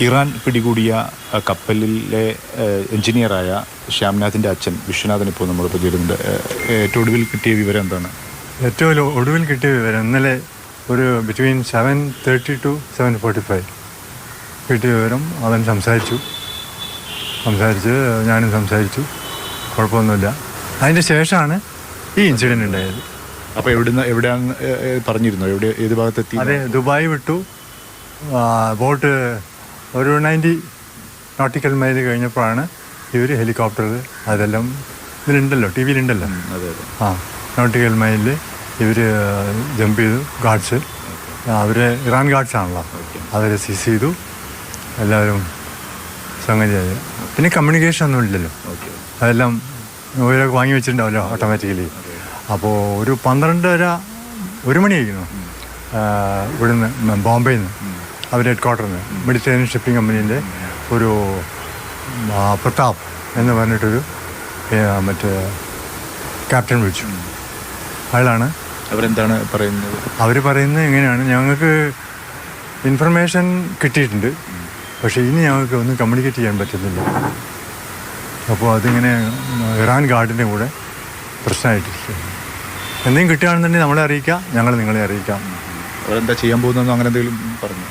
Iran പിടികൂടിയ കപ്പലിലെ എഞ്ചിനീയറായ ശ്യാംനാഥിൻ്റെ അച്ഛൻ വിശ്വനാഥൻ ഇപ്പോൾ നമ്മളിപ്പോൾ ചേരുന്നുണ്ട്. ഏറ്റവും ഒടുവിൽ കിട്ടിയ വിവരം എന്താണ്? ഏറ്റവും ഒടുവിൽ കിട്ടിയ വിവരം ഇന്നലെ ഒരു ബിറ്റ്വീൻ 7:30 to 7:45 കിട്ടിയ വിവരം. അവൻ സംസാരിച്ച് ഞാനും സംസാരിച്ചു, കുഴപ്പമൊന്നുമില്ല. അതിൻ്റെ ശേഷമാണ് ഈ ഇൻസിഡൻറ്റ് ഉണ്ടായത്. അപ്പോൾ എവിടെയാണ് പറഞ്ഞിരുന്നു? ഏത് ഭാഗത്തെത്തി? അതെ, ദുബായ് വിട്ടു. ബോട്ട് ഒരു 90 നോട്ടിക്കൽ മൈൽ കഴിഞ്ഞപ്പോഴാണ് ഇവർ ഹെലികോപ്റ്റർ അതെല്ലാം ഇതിലുണ്ടല്ലോ, ടി വിയിലുണ്ടല്ലോ. നോട്ടിക്കൽ മൈലിൽ ഇവർ ജമ്പ് ചെയ്തു. ഗാർഡ്സ് അവർ ഇറാൻ ഗാർഡ്സ് ആണല്ലോ, അവരെ സീസ് ചെയ്തു. എല്ലാവരും സംഗതിയായി. പിന്നെ കമ്മ്യൂണിക്കേഷൻ ഒന്നും ഇല്ലല്ലോ, അതെല്ലാം ഓരോക്കെ വാങ്ങി വെച്ചിട്ടുണ്ടാവല്ലോ ഓട്ടോമാറ്റിക്കലി. അപ്പോൾ ഒരു 12:30-1 മണിയായിരുന്നു ഇവിടുന്ന് ബോംബെയിൽ നിന്ന്, അവർ ഹെഡ് ക്വാർട്ടറിൽ നിന്ന് മെഡിറ്ററേനിയൻ ഷിപ്പിംഗ് കമ്പനീൻ്റെ ഒരു പ്രതാപ് എന്ന് പറഞ്ഞിട്ടൊരു മറ്റേ ക്യാപ്റ്റൻ വിളിച്ചു. അയാളാണ്. അവരെന്താണ് പറയുന്നത്? അവർ പറയുന്നത് എങ്ങനെയാണ്, ഞങ്ങൾക്ക് ഇൻഫർമേഷൻ കിട്ടിയിട്ടുണ്ട്, പക്ഷേ ഇനി ഞങ്ങൾക്ക് ഒന്നും കമ്മ്യൂണിക്കേറ്റ് ചെയ്യാൻ പറ്റുന്നില്ല. അപ്പോൾ അതിങ്ങനെ ഇറാൻ ഗാർഡിൻ്റെ കൂടെ പ്രശ്നമായിട്ടിരിക്കും. എന്തെങ്കിലും കിട്ടുകയാണെന്നുണ്ടെങ്കിൽ നമ്മളെ അറിയിക്കാം, ഞങ്ങൾ നിങ്ങളെ അറിയിക്കാം. അവരെന്താ ചെയ്യാൻ പോകുന്നതെന്നോ അങ്ങനെ എന്തെങ്കിലും പറഞ്ഞു?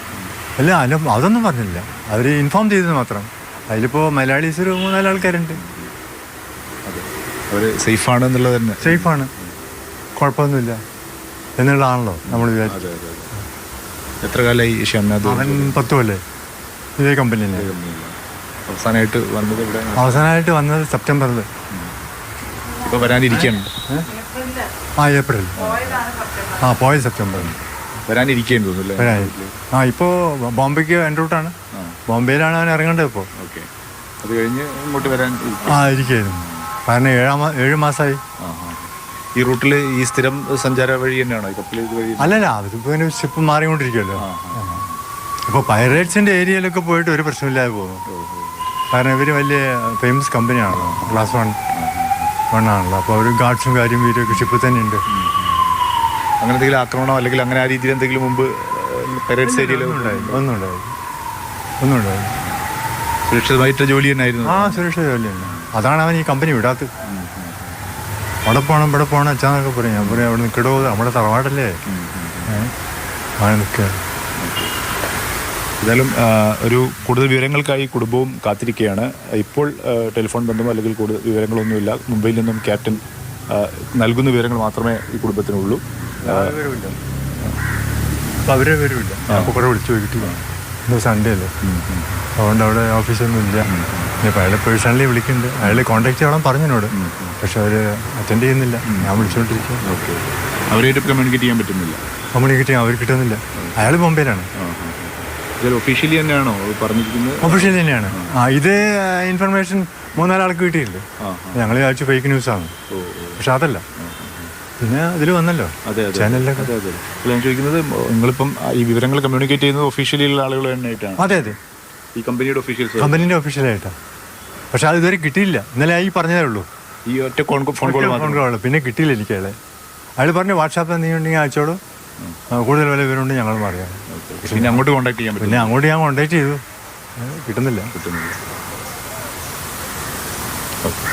അല്ല അതൊന്നും പറഞ്ഞില്ല, അവർ ഇൻഫോം ചെയ്തത് മാത്രം. അതിലിപ്പോൾ മലയാളീസ് ഒരു 3-4 ആൾക്കാരുണ്ട്. അവർ സേഫാണ് എന്നുള്ളത് തന്നെ. സേഫാണ്, കുഴപ്പമൊന്നുമില്ല എന്നുള്ളതാണല്ലോ നമ്മൾ വിചാരിച്ചത്. എത്ര കാലമായി ശ്യാംനാഥ്? അവൻ 10 കൊല്ലേ ഇതേ കമ്പനിയിൽ. അവസാനമായിട്ട് വന്നത് സെപ്റ്റംബറിൽ. ഇപ്പോൾ വരാനിരിക്കുകയാണ്. ഏപ്രിൽ. പോയത് സെപ്റ്റംബറിൽ. വരാനിരിക്കുകയെന്ന് തോന്നുന്നു. ഇപ്പോൾ ബോംബെക്ക് എൻ റൂട്ടാണ്. ബോംബെയിലാണ് അവൻ ഇറങ്ങേണ്ടത് ഇപ്പോൾ. അത് കഴിഞ്ഞ് ഇങ്ങോട്ട് വരാൻ ഇരിക്കുകയായിരുന്നു. കാരണം 7 മാസമായി ഈ റൂട്ടിൽ. ഈ സ്ഥിരം സഞ്ചാര വഴി തന്നെയാണോ കപ്പൽ വഴി? അല്ലല്ല, അതിപ്പോൾ ഷിപ്പ് മാറിക്കൊണ്ടിരിക്കുമല്ലോ. ഇപ്പോൾ പൈറേറ്റ്സിൻ്റെ ഏരിയയിലൊക്കെ പോയിട്ട് ഒരു പ്രശ്നമില്ലാതെ പോകുന്നു. കാരണം ഇവർ വലിയ ഫേമസ് കമ്പനിയാണല്ലോ, ക്ലാസ് 1 ആണല്ലോ. അപ്പോൾ അവർ ഗാർഡ്സും കാര്യം വീരൊക്കെ ഷിപ്പിൽ തന്നെ ഉണ്ട്. അങ്ങനെ എന്തെങ്കിലും ആക്രമണം അല്ലെങ്കിൽ അങ്ങനെ ആ രീതിയിൽ എന്തെങ്കിലും മുമ്പ് പൈറേറ്റ്സ് ഏരിയയിൽ ഒന്നും ഉണ്ടായി. സുരക്ഷിതമായിട്ട് ജോലി തന്നെയായിരുന്നു. സുരക്ഷിത ജോലി തന്നെ. അതാണ് അവൻ ഈ കമ്പനി വിടാത്തത്. അവിടെ പോകണം ഇവിടെ പോകണം അച്ഛനൊക്കെ പറയും. ഞാൻ പറയും അവിടെ നിൽക്കടോ, നമ്മുടെ തറവാടല്ലേ, അങ്ങനെ നിൽക്കുക. എന്തായാലും ഒരു കൂടുതൽ വിവരങ്ങൾക്കായി കുടുംബവും കാത്തിരിക്കുകയാണ്. ഇപ്പോൾ ടെലിഫോൺ ബന്ധമോ അല്ലെങ്കിൽ കൂടുതൽ വിവരങ്ങളൊന്നുമില്ല. മുംബൈയിൽ നിന്നും ക്യാപ്റ്റൻ നൽകുന്ന വിവരങ്ങൾ മാത്രമേ ഈ കുടുംബത്തിനുള്ളൂ. അവരെ വരുമില്ല. അപ്പോൾ കുറേ വിളിച്ചു പോയിട്ടില്ല, ഇന്ന് സൺഡേ അല്ലേ, അതുകൊണ്ട് അവിടെ ഓഫീസൊന്നും ഇല്ല. ഇപ്പോൾ അയാളെ പേഴ്സണലി വിളിക്കുന്നുണ്ട്, അയാളെ കോൺടാക്ട് ചെയ്യണം പറഞ്ഞു എന്നോട്, പക്ഷെ അവർ അറ്റൻഡ് ചെയ്യുന്നില്ല. ഞാൻ വിളിച്ചുകൊണ്ടിരിക്കുക. അവരായിട്ട് കമ്മ്യൂണിക്കേറ്റ് ചെയ്യാൻ പറ്റുന്നില്ല. കമ്മ്യൂണിക്കേറ്റ് ചെയ്യാൻ അവർ കിട്ടുന്നില്ല. അയാൾ ബോംബെയിലാണ്. ഒഫീഷ്യലി തന്നെയാണോ പറഞ്ഞിരിക്കുന്നത്? ഒഫീഷ്യലി തന്നെയാണ്. ഇത് ഇൻഫർമേഷൻ 3-4 ആൾക്ക് കിട്ടിയിട്ടുണ്ട്. ഞങ്ങൾ വിചാരിച്ചു ഫേക്ക് ന്യൂസാണ്, പക്ഷെ അതല്ല. പിന്നെ അതിൽ വന്നല്ലോ ചാനലിലൊക്കെ. ഞാൻ ചോദിക്കുന്നത്, നിങ്ങളിപ്പം ഈ വിവരങ്ങൾ കമ്മ്യൂണിക്കേറ്റ് ചെയ്യുന്നത് ഒഫീഷ്യലി ഉള്ള ആളുകൾ തന്നെയായിട്ടാണ്? അതെ, ഈ കമ്പനിയുടെ ഒഫീഷ്യലായിട്ടാണ്. പക്ഷെ അത് ഇതുവരെ കിട്ടിയില്ല. ഇന്നലെ ഈ പറഞ്ഞതേ ഉള്ളൂ, ഈ ഒറ്റ ഫോൺ കോൾ. പിന്നെ കിട്ടിയില്ല എനിക്ക്. അയാൾ പറഞ്ഞു വാട്സാപ്പിൽ നീ ഉണ്ടെങ്കിൽ അയച്ചോളൂ, കൂടുതൽ വില വിവരമുണ്ട് ഞങ്ങൾ പറയാം. പിന്നെ അങ്ങോട്ട് കോൺടാക്ട് ചെയ്യാൻ പറ്റും. പിന്നെ അങ്ങോട്ട് ഞാൻ കോൺടാക്ട് ചെയ്തു, കിട്ടുന്നില്ല. ഓക്കെ.